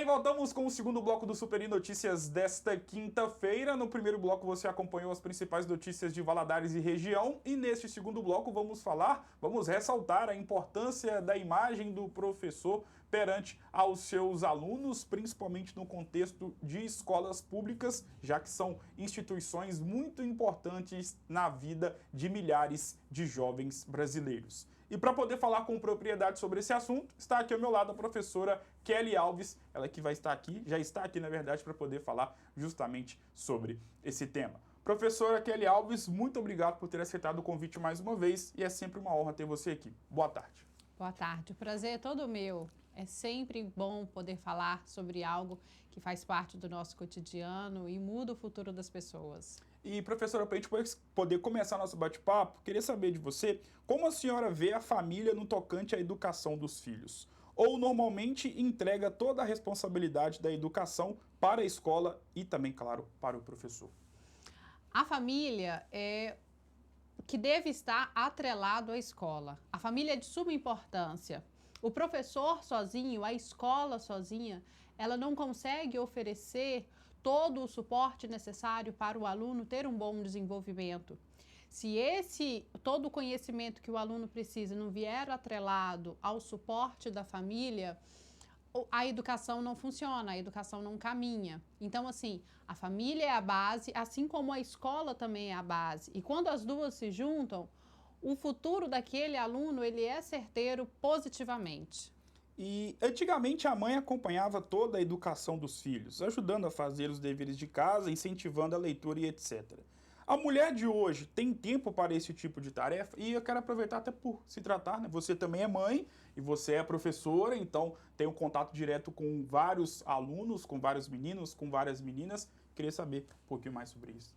bem, voltamos com o segundo bloco do Super Notícias desta quinta-feira. No primeiro bloco você acompanhou as principais notícias de Valadares e região e neste segundo bloco vamos ressaltar a importância da imagem do professor perante aos seus alunos, principalmente no contexto de escolas públicas, já que são instituições muito importantes na vida de milhares de jovens brasileiros. E para poder falar com propriedade sobre esse assunto, está aqui ao meu lado a professora Kelly Alves, ela que vai estar aqui, já está aqui na verdade, para poder falar justamente sobre esse tema. Professora Kelly Alves, muito obrigado por ter aceitado o convite mais uma vez e é sempre uma honra ter você aqui. Boa tarde. Boa tarde, o prazer é todo meu. É sempre bom poder falar sobre algo que faz parte do nosso cotidiano e muda o futuro das pessoas. E, professora, para a gente poder começar nosso bate-papo, queria saber de você como a senhora vê a família no tocante à educação dos filhos? Ou normalmente entrega toda a responsabilidade da educação para a escola e também, claro, para o professor? A família é que deve estar atrelado à escola. A família é de suma importância. O professor sozinho, a escola sozinha, ela não consegue oferecer todo o suporte necessário para o aluno ter um bom desenvolvimento. Se todo o conhecimento que o aluno precisa não vier atrelado ao suporte da família, a educação não funciona, a educação não caminha. Então, assim, a família é a base, assim como a escola também é a base. E quando as duas se juntam, o futuro daquele aluno, ele é certeiro positivamente. E antigamente a mãe acompanhava toda a educação dos filhos, ajudando a fazer os deveres de casa, incentivando a leitura e etc. A mulher de hoje tem tempo para esse tipo de tarefa e eu quero aproveitar até por se tratar, né? Você também é mãe e você é professora, então tem um contato direto com vários alunos, com vários meninos, com várias meninas. Queria saber um pouquinho mais sobre isso.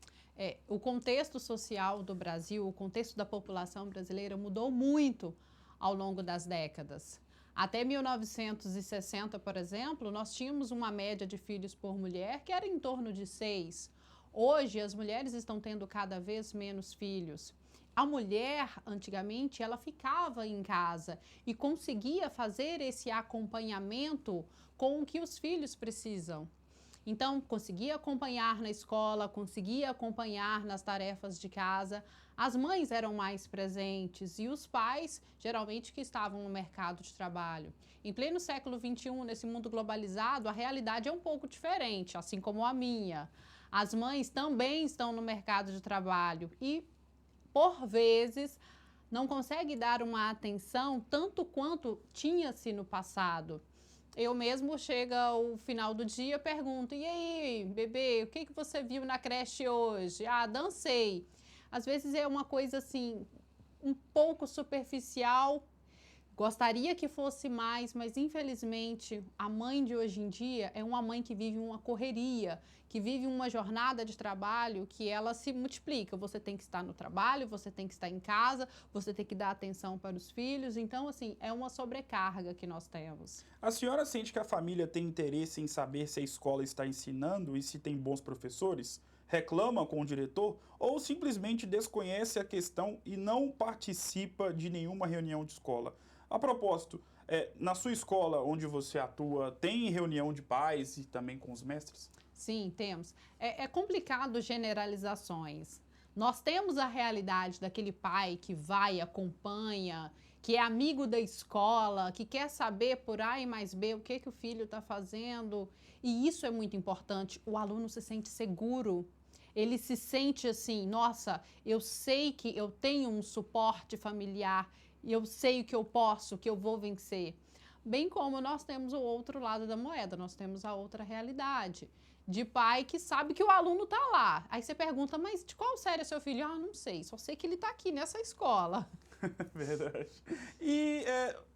O contexto social do Brasil, o contexto da população brasileira mudou muito ao longo das décadas. Até 1960, por exemplo, nós tínhamos uma média de filhos por mulher que era em torno de 6. Hoje, as mulheres estão tendo cada vez menos filhos. A mulher, antigamente, ela ficava em casa e conseguia fazer esse acompanhamento com o que os filhos precisam. Então, conseguia acompanhar na escola, conseguia acompanhar nas tarefas de casa. As mães eram mais presentes e os pais, geralmente, que estavam no mercado de trabalho. Em pleno século XXI, nesse mundo globalizado, a realidade é um pouco diferente, assim como a minha. As mães também estão no mercado de trabalho e, por vezes, não conseguem dar uma atenção tanto quanto tinha-se no passado. Eu mesmo, chega o final do dia, pergunto, e aí, bebê, o que você viu na creche hoje? Ah, dancei. Às vezes é uma coisa assim, um pouco superficial. Gostaria que fosse mais, mas infelizmente a mãe de hoje em dia é uma mãe que vive uma correria, que vive uma jornada de trabalho que ela se multiplica. Você tem que estar no trabalho, você tem que estar em casa, você tem que dar atenção para os filhos. Então, assim, é uma sobrecarga que nós temos. A senhora sente que a família tem interesse em saber se a escola está ensinando e se tem bons professores? Reclama com o diretor ou simplesmente desconhece a questão e não participa de nenhuma reunião de escola? A propósito, na sua escola onde você atua, tem reunião de pais e também com os mestres? Sim, temos. É complicado generalizações. Nós temos a realidade daquele pai que vai, acompanha, que é amigo da escola, que quer saber por A e mais B o que o filho está fazendo. E isso é muito importante. O aluno se sente seguro. Ele se sente assim, nossa, eu sei que eu tenho um suporte familiar, e eu sei o que eu posso, que eu vou vencer. Bem como nós temos o outro lado da moeda, nós temos a outra realidade, de pai que sabe que o aluno está lá. Aí você pergunta, mas de qual série é seu filho? Ah, não sei, só sei que ele está aqui nessa escola. Verdade. E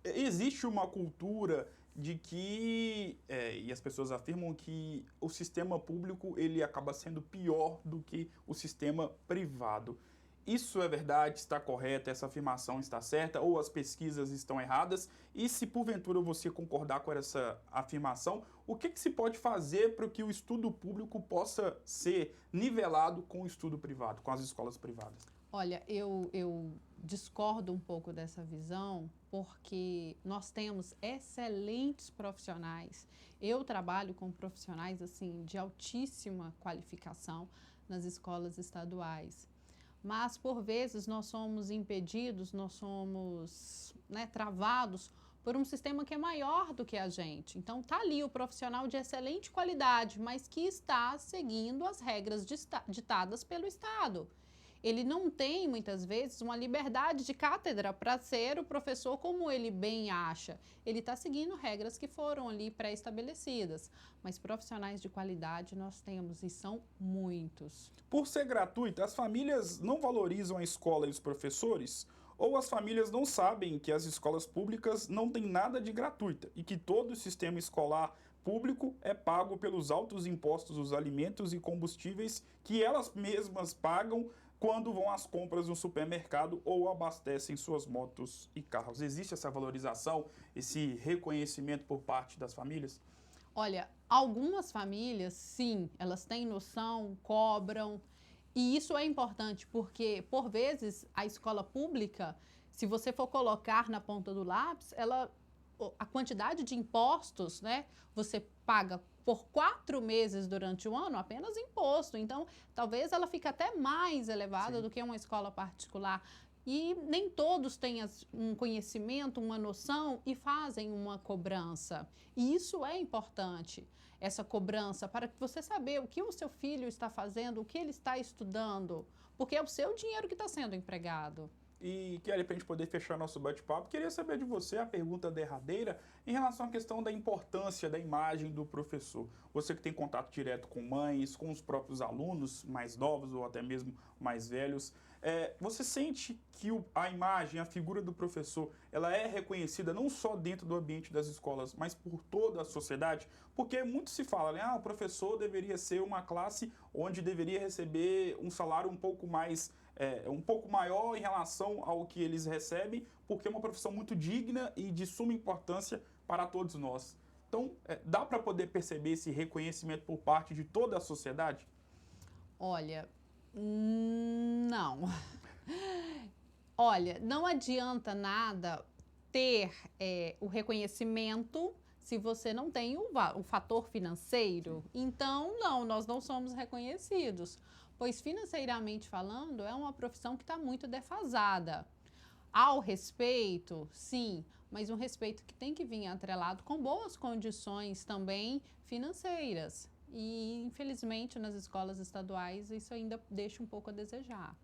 existe uma cultura de que, e as pessoas afirmam que o sistema público ele acaba sendo pior do que o sistema privado. Isso é verdade? Está correto? Essa afirmação está certa? Ou as pesquisas estão erradas? E se porventura você concordar com essa afirmação, o que se pode fazer para que o estudo público possa ser nivelado com o estudo privado, com as escolas privadas? Olha, eu discordo um pouco dessa visão, porque nós temos excelentes profissionais. Eu trabalho com profissionais assim de altíssima qualificação nas escolas estaduais. Mas, por vezes, nós somos impedidos, nós somos, né, travados por um sistema que é maior do que a gente. Então, está ali o profissional de excelente qualidade, mas que está seguindo as regras ditadas pelo Estado. Ele não tem, muitas vezes, uma liberdade de cátedra para ser o professor como ele bem acha. Ele está seguindo regras que foram ali pré-estabelecidas. Mas profissionais de qualidade nós temos, e são muitos. Por ser gratuita, as famílias não valorizam a escola e os professores? Ou as famílias não sabem que as escolas públicas não têm nada de gratuita e que todo o sistema escolar público é pago pelos altos impostos dos alimentos e combustíveis que elas mesmas pagam quando vão às compras no supermercado ou abastecem suas motos e carros? Existe essa valorização, esse reconhecimento por parte das famílias? Olha, algumas famílias, sim, elas têm noção, cobram, e isso é importante porque, por vezes, a escola pública, se você for colocar na ponta do lápis, a quantidade de impostos, né, você paga por 4 meses durante o ano apenas imposto. Então, talvez ela fique até mais elevada Sim. do que uma escola particular. E nem todos têm um conhecimento, uma noção e fazem uma cobrança. E isso é importante, essa cobrança, para você saber o que o seu filho está fazendo, o que ele está estudando, porque é o seu dinheiro que está sendo empregado. E, Kelly, para a gente poder fechar nosso bate-papo, queria saber de você a pergunta derradeira em relação à questão da importância da imagem do professor. Você que tem contato direto com mães, com os próprios alunos mais novos ou até mesmo mais velhos, você sente que a imagem, a figura do professor, ela é reconhecida não só dentro do ambiente das escolas, mas por toda a sociedade? Porque muito se fala, né? O professor deveria ser uma classe onde deveria receber um salário um pouco maior em relação ao que eles recebem, porque é uma profissão muito digna e de suma importância para todos nós. Então, dá para poder perceber esse reconhecimento por parte de toda a sociedade? Olha, não. Olha, não adianta nada ter o reconhecimento se você não tem o fator financeiro. Então, não, nós não somos reconhecidos, pois financeiramente falando, é uma profissão que está muito defasada. Ao respeito, sim, mas um respeito que tem que vir atrelado com boas condições também financeiras. E, infelizmente, nas escolas estaduais, isso ainda deixa um pouco a desejar.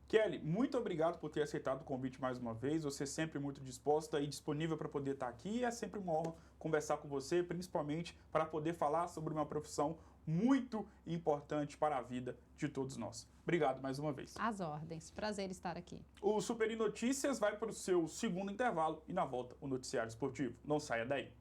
Kelly, muito obrigado por ter aceitado o convite mais uma vez. Você é sempre muito disposta e disponível para poder estar aqui. É sempre uma honra conversar com você, principalmente para poder falar sobre uma profissão muito importante para a vida de todos nós. Obrigado mais uma vez. Às ordens. Prazer estar aqui. O Superi Notícias vai para o seu segundo intervalo e na volta o noticiário esportivo. Não saia daí.